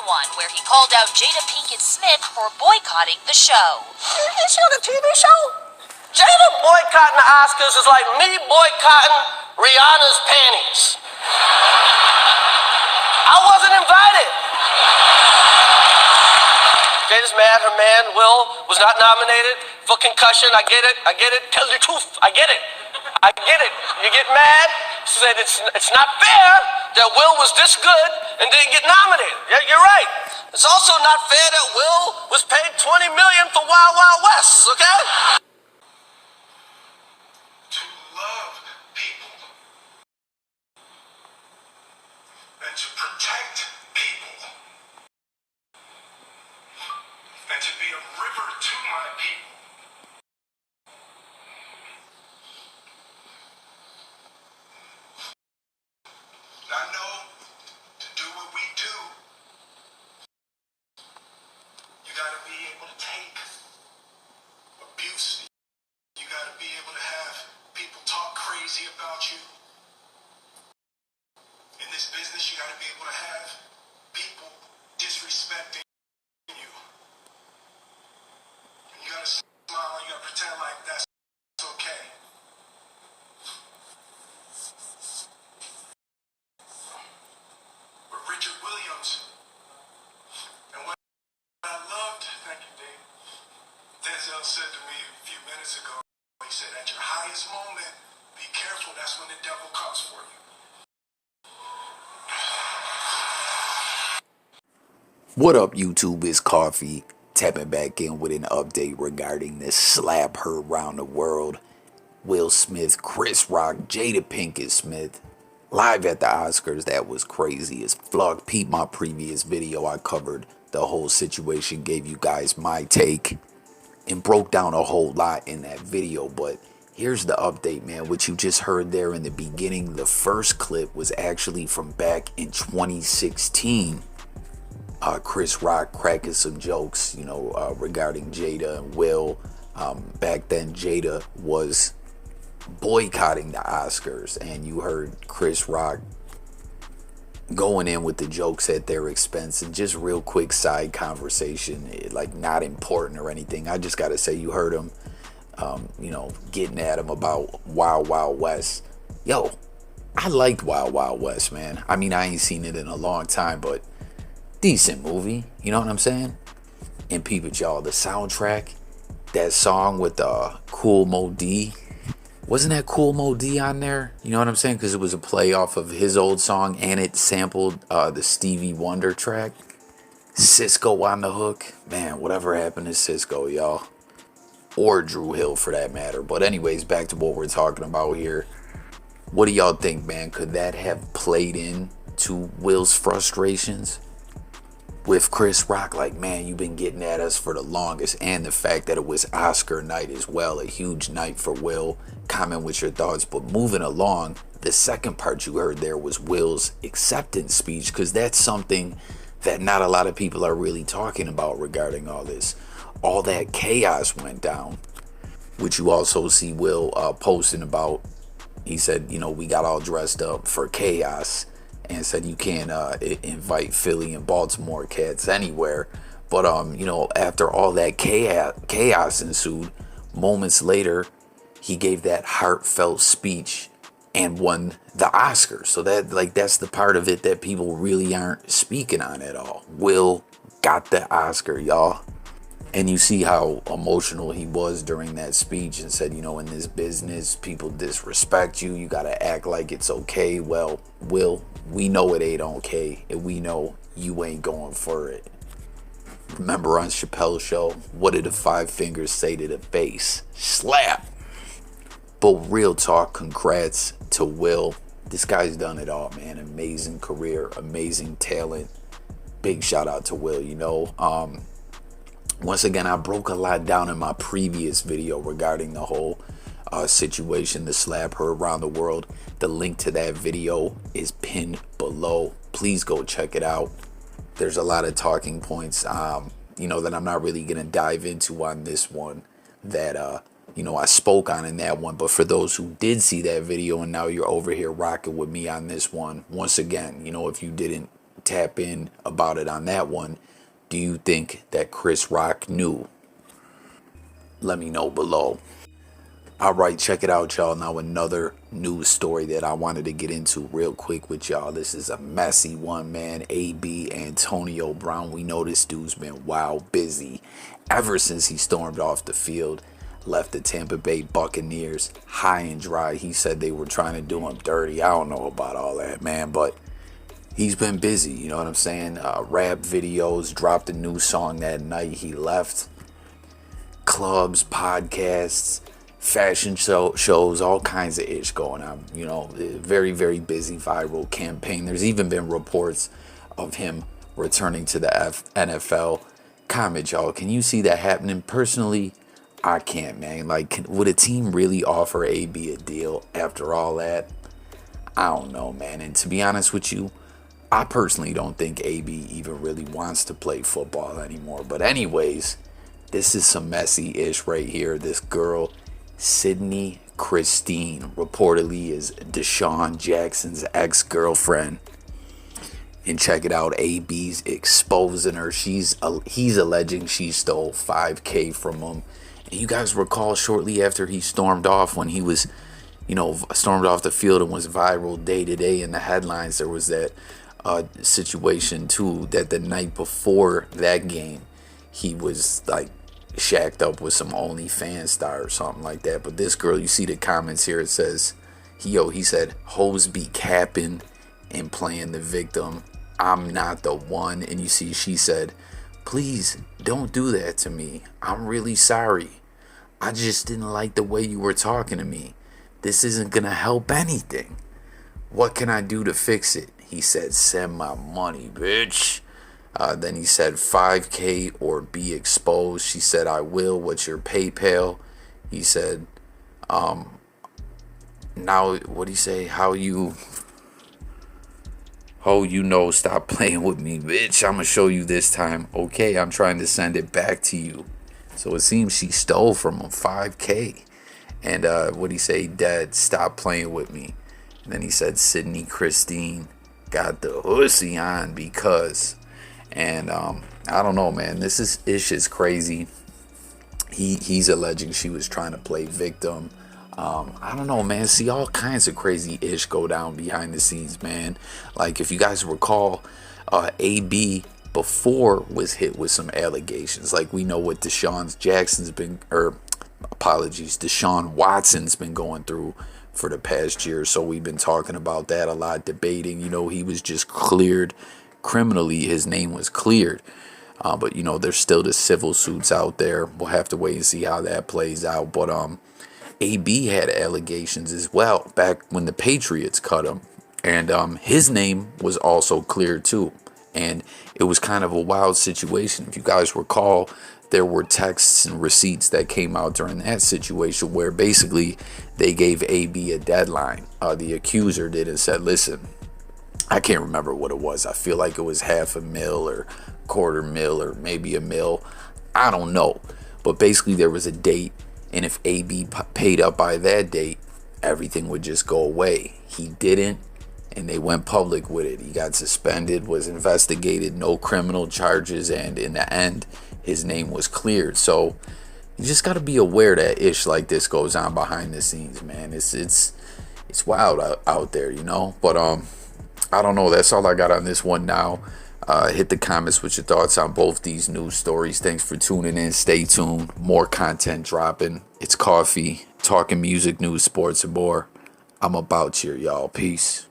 one where he called out Jada Pinkett Smith for boycotting the show. Is she on a TV show? Jada boycotting the Oscars is like me boycotting Rihanna's panties. I wasn't invited. Jada's mad her man, Will, was not nominated for concussion. I get it. Tell the truth. I get it. You get mad, said it's not fair that Will was this good and didn't get nominated. Yeah, you're right. It's also not fair that Will was paid $20 million for Wild Wild West, okay? To love people and to protect people and to be a river to my people. I know to do what we do, you gotta be able to take abuse. You gotta be able to have people talk crazy about you. In this business, you gotta be able to have people disrespecting you. And you gotta smile and you gotta pretend like that's okay. But Richard Williams, and what I loved, thank you, Dave, Denzel said to me a few minutes ago, he said, at your highest moment, be careful, that's when the devil comes for you. What up, YouTube? It's Coffee, tapping back in with an update regarding this slap heard around the world. Will Smith, Chris Rock, Jada Pinkett Smith, live at the Oscars. That was crazy as fuck. Peep my previous video. I covered the whole situation, gave you guys my take, and broke down a whole lot in that video. But here's the update, man. What you just heard there in the beginning, the first clip was actually from back in 2016. Chris Rock cracking some jokes, regarding Jada and Will. Back then, Jada was boycotting the Oscars, and you heard Chris Rock going in with the jokes at their expense. And just real quick side conversation, like not important or anything. I just gotta say, you heard him, getting at him about Wild Wild West. Yo, I liked Wild Wild West, man. I mean, I ain't seen it in a long time, but decent movie, you know what I'm saying? And peep it, y'all, the soundtrack, that song with Cool Mo D, wasn't that Cool Mo D on there? You know what I'm saying? Because it was a play off of his old song, and it sampled the Stevie Wonder track. Cisco on the hook. Man, whatever happened to Cisco, y'all. Or Drew Hill, for that matter. But anyways, back to what we're talking about here. What do y'all think, man? Could that have played in to Will's frustrations with Chris Rock? Like, man, you've been getting at us for the longest. And the fact that it was Oscar night as well, a huge night for Will. Comment with your thoughts. But moving along, the second part you heard there was Will's acceptance speech, because that's something that not a lot of people are really talking about regarding all this. All that chaos went down, which you also see Will posting about. He said, we got all dressed up for chaos, and said you can't invite Philly and Baltimore cats anywhere. But after all that chaos ensued, moments later, he gave that heartfelt speech and won the Oscars. So that's the part of it that people really aren't speaking on at all. Will got the Oscar, y'all. And you see how emotional he was during that speech, and said, in this business, people disrespect you. You got to act like it's okay. Well, Will, we know it ain't okay, and we know you ain't going for it. Remember on Chappelle's show, what did the five fingers say to the face? Slap. But real talk, congrats to Will. This guy's done it all, man. Amazing career, amazing talent. Big shout out to Will, Once again, I broke a lot down in my previous video regarding the whole situation, the slap heard around the world. The link to that video is pinned below. Please go check it out. There's a lot of talking points, that I'm not really going to dive into on this one that, I spoke on in that one. But for those who did see that video and now you're over here rocking with me on this one, once again, if you didn't tap in about it on that one. Do you think that Chris Rock knew? Let me know below. All right, check it out, y'all. Now, another news story that I wanted to get into real quick with y'all. This is a messy one, man. AB Antonio Brown. We know this dude's been wild busy ever since he stormed off the field, left the Tampa Bay Buccaneers high and dry. He said they were trying to do him dirty. I don't know about all that, man, but he's been busy. You know what I'm saying? Rap videos, dropped a new song that night he left. Clubs, podcasts, fashion shows, all kinds of ish going on. You know, very, very busy viral campaign. There's even been reports of him returning to the NFL. Comment, y'all. Can you see that happening? Personally, I can't, man. Like, would a team really offer AB a deal after all that? I don't know, man. And to be honest with you, I personally don't think AB even really wants to play football anymore. But anyways, this is some messy-ish right here. This girl, Cydney Christine, reportedly is Desean Jackson's ex-girlfriend. And check it out, AB's exposing her. He's alleging she stole $5K from him. And you guys recall shortly after he stormed off, when he was, stormed off the field and was viral day to day in the headlines, there was that situation too, that the night before that game, he was like shacked up with some OnlyFans star or something like that. But this girl, you see the comments here, it says, he said, hoes be capping and playing the victim. I'm not the one. And you see, she said, please don't do that to me. I'm really sorry. I just didn't like the way you were talking to me. This isn't gonna help anything. What can I do to fix it? He said, send my money, bitch. Then he said 5K or be exposed. She said, I will. What's your PayPal? He said, now, what'd he say? How you know, stop playing with me, bitch. I'm going to show you this time. Okay, I'm trying to send it back to you. So it seems she stole from him 5K. And what'd he say? Dad, stop playing with me. And then he said, Cydney Christine got the hussy on because... And I don't know, man. This is crazy. He's alleging she was trying to play victim. I don't know, man. See, all kinds of crazy ish go down behind the scenes, man. Like, if you guys recall, AB before was hit with some allegations. Like, we know what Deshaun Watson's been going through for the past year. So we've been talking about that a lot, debating. He was just cleared criminally. His name was cleared. But, there's still the civil suits out there. We'll have to wait and see how that plays out. But AB had allegations as well back when the Patriots cut him. And his name was also cleared too. And it was kind of a wild situation. If you guys recall, there were texts and receipts that came out during that situation where basically they gave AB a deadline. The accuser did, and said, listen, I can't remember what it was. I feel like it was $500,000 or $250,000 or maybe $1 million. I don't know. But basically there was a date, and if AB paid up by that date, everything would just go away. He didn't, and they went public with it. He got suspended, was investigated, no criminal charges, and in the end, his name was cleared. So you just got to be aware that ish like this goes on behind the scenes, man. It's wild out there, But I don't know. That's all I got on this one now. Hit the comments with your thoughts on both these news stories. Thanks for tuning in. Stay tuned. More content dropping. It's Coffee, talking music, news, sports, and more. I'm about here, y'all. Peace.